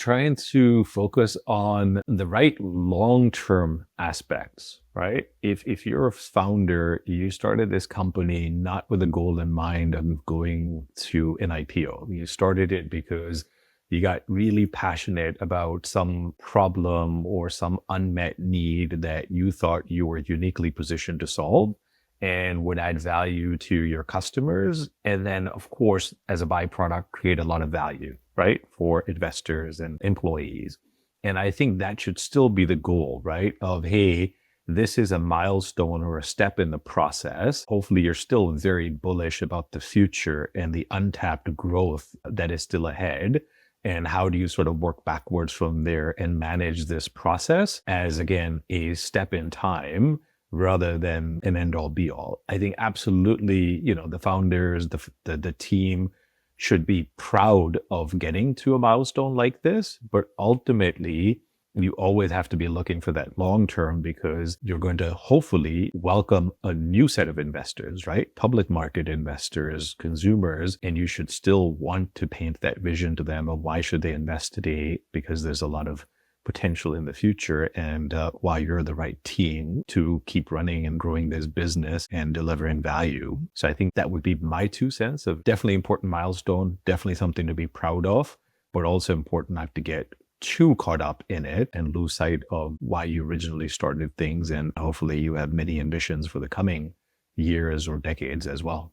trying to focus on the right long-term aspects, right? If you're a founder, you started this company not with a goal in mind of going to an IPO. You started it because you got really passionate about some problem or some unmet need that you thought you were uniquely positioned to solve and would add value to your customers. And then, of course, as a byproduct, create a lot of value, right, for investors and employees. And I think that should still be the goal, right? Of, hey, this is a milestone or a step in the process. Hopefully, you're still very bullish about the future and the untapped growth that is still ahead. And how do you sort of work backwards from there and manage this process as, again, a step in time rather than an end all be all? I think absolutely, the founders, the team should be proud of getting to a milestone like this, but ultimately you always have to be looking for that long term because you're going to hopefully welcome a new set of investors, right? Public market investors, consumers, and you should still want to paint that vision to them of why should they invest today, because there's a lot of potential in the future and why you're the right team to keep running and growing this business and delivering value. So I think that would be my 2 cents of definitely important milestone, definitely something to be proud of, but also important not to get too caught up in it and lose sight of why you originally started things. And hopefully you have many ambitions for the coming years or decades as well.